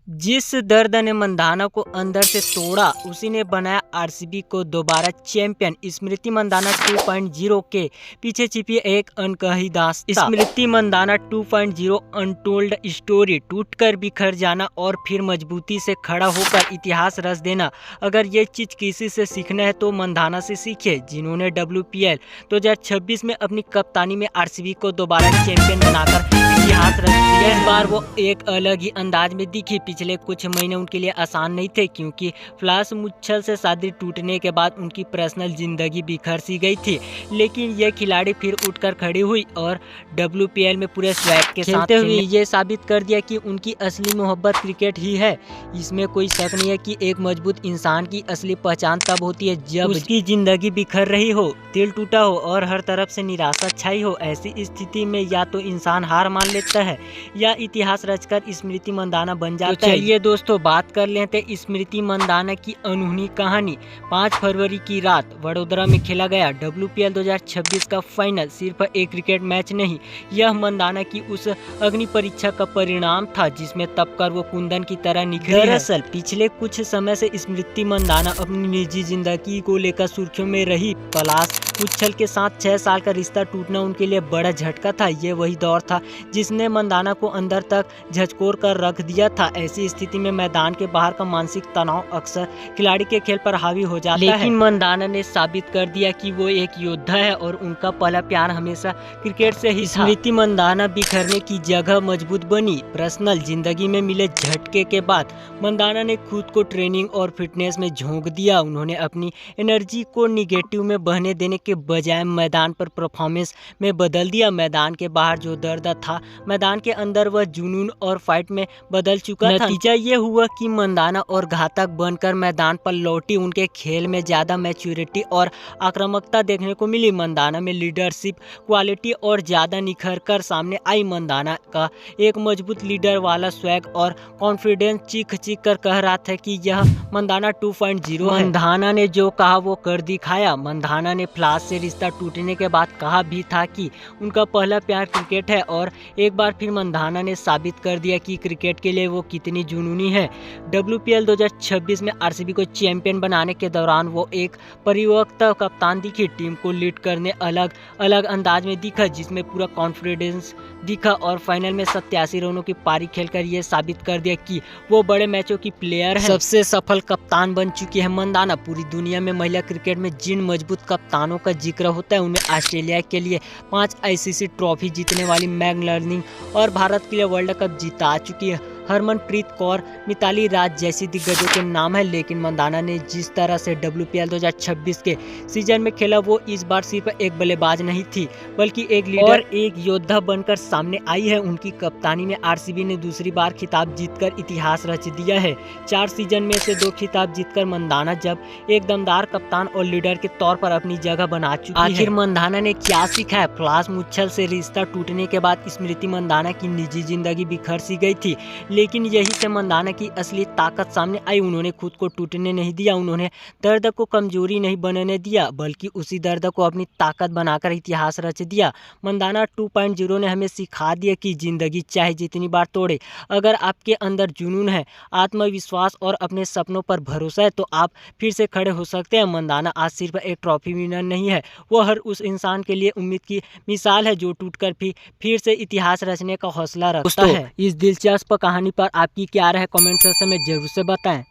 जिस दर्द ने मंधाना को अंदर से तोड़ा, उसी ने बनाया आरसीबी को दोबारा चैंपियन। स्मृति मंधाना 2.0 के पीछे छिपी एक अनकही दास्तां। स्मृति मंधाना 2.0 अनटोल्ड स्टोरी, टूटकर बिखर जाना और फिर मजबूती से खड़ा होकर इतिहास रच देना। अगर ये चीज किसी से सीखना है तो मंधाना से सीखे, जिन्होंने WPL 2026 में अपनी कप्तानी में आरसीबी को दोबारा चैंपियन बनाकर इतिहास रच दिया। इस बार वो एक अलग ही अंदाज में दिखी। पिछले कुछ महीने उनके लिए आसान नहीं थे, क्योंकि फ्लास मुच्छल से शादी टूटने के बाद उनकी पर्सनल जिंदगी बिखर सी गई थी। लेकिन ये खिलाड़ी फिर उठकर खड़ी हुई और WPL में पूरे स्वैग के साथ हुई ये साबित कर दिया कि उनकी असली मोहब्बत क्रिकेट ही है। इसमें कोई शक नहीं है कि एक मजबूत इंसान की असली पहचान तब होती है जब उसकी जिंदगी बिखर रही हो, दिल टूटा हो और हर तरफ से निराशा छाई हो। ऐसी स्थिति में या तो इंसान हार मान लेता है या इतिहास रचकर स्मृति मंधाना बन जाता है। चलिए दोस्तों, बात कर लेते हैं स्मृति मंधाना की अनूठी कहानी। 5 फरवरी की रात वडोदरा में खेला गया WPL 2026 का फाइनल सिर्फ एक क्रिकेट मैच नहीं, यह मंधाना की उस अग्नि परीक्षा का परिणाम था जिसमें तपकर वो कुंदन की तरह निखरी। दरअसल पिछले कुछ समय से स्मृति मंधाना अपनी निजी जिंदगी को लेकर सुर्खियों में रही। पलाश मुच्छल के साथ 6 साल का रिश्ता टूटना उनके लिए बड़ा झटका था। ये वही दौर था जिसने मंधाना को अंदर तक झकझोर कर रख दिया था। ऐसी स्थिति में मैदान के बाहर का मानसिक तनाव अक्सर खिलाड़ी के खेल पर हावी हो जाता है। लेकिन मंधाना ने साबित कर दिया कि वो एक योद्धा है और उनका पहला प्यार हमेशा क्रिकेट से ही था। स्मृति मंधाना बिखरने की जगह मजबूत बनी। पर्सनल जिंदगी में मिले झटके के बाद मंधाना ने खुद को ट्रेनिंग और फिटनेस में झोंक दिया। उन्होंने अपनी एनर्जी को निगेटिव में बहने देने के बजाय मैदान पर परफॉर्मेंस में बदल दिया। मैदान के बाहर जो दर्द था, मैदान के अंदर वह जुनून और फाइट में बदल चुका था। नतीजा ये हुआ कि मंधाना और घातक बनकर मैदान पर लौटी। उनके खेल में ज्यादा मैच्योरिटी और आक्रामकता देखने को मिली। मंधाना में लीडरशिप क्वालिटी और ज्यादा निखर कर सामने आई। मंधाना का एक मजबूत लीडर वाला स्वैग और कॉन्फिडेंस चीख चीख कर कह रहा था कि यह मंधाना 2.0 है। मंधाना ने जो कहा वो कर दिखाया। मंधाना ने फ्लास से रिश्ता टूटने के बाद कहा भी था कि उनका पहला प्यार क्रिकेट है और एक बार फिर मंधाना ने साबित कर दिया कि क्रिकेट के लिए वो कितनी जुनूनी है। WPL 2026 में आरसीबी को चैंपियन बनाने के दौरान वो एक परिपक्व कप्तान दिखी। टीम को लीड करने अलग अलग अंदाज में दिखा, जिसमें पूरा कॉन्फिडेंस दिखा और फाइनल में 87 रनों की पारी खेलकर ये साबित कर दिया कि वो बड़े मैचों की प्लेयर है। सबसे सफल कप्तान बन चुकी है मंधाना। पूरी दुनिया में महिला क्रिकेट में जिन मजबूत कप्तानों का जिक्र होता है उनमें ऑस्ट्रेलिया के लिए 5 ICC ट्रॉफी जीतने वाली मैग लर्निंग और भारत के लिए वर्ल्ड कप जीता चुकी है हरमनप्रीत कौर, मिताली राज जैसी दिग्गजों के नाम है। लेकिन मंधाना ने जिस तरह से WPL 2026 के सीजन में खेला, वो इस बार सिर्फ एक बल्लेबाज नहीं थी बल्कि एक लीडर और एक योद्धा बनकर सामने आई है। उनकी कप्तानी में आरसीबी ने दूसरी बार खिताब जीतकर इतिहास रच दिया है। 4 सीजन में से 2 खिताब जीतकर मंधाना जब एक दमदार कप्तान और लीडर के तौर पर अपनी जगह बना चुकी है। आखिर मंधाना ने क्या सीखा है? फ्लास मुच्छल से रिश्ता टूटने के बाद स्मृति मंधाना की निजी जिंदगी बिखर सी गई थी, लेकिन यही से मंधाना की असली ताकत सामने आई। उन्होंने खुद को टूटने नहीं दिया, उन्होंने दर्द को कमजोरी नहीं बनने दिया, बल्कि उसी दर्द को अपनी ताकत बनाकर इतिहास रच दिया। मंधाना 2.0 ने हमें सिखा दिया कि जिंदगी चाहे जितनी बार तोड़े, अगर आपके अंदर जुनून है, आत्मविश्वास और अपने सपनों पर भरोसा है तो आप फिर से खड़े हो सकते हैं। मंधाना आज सिर्फ एक ट्रॉफी विनर नहीं है, वो हर उस इंसान के लिए उम्मीद की मिसाल है जो टूटकर फिर से इतिहास रचने का हौसला रखता है। इस दिलचस्प कहानी पर आपकी क्या राय है? कमेंट सेक्शन में जरूर से बताएं।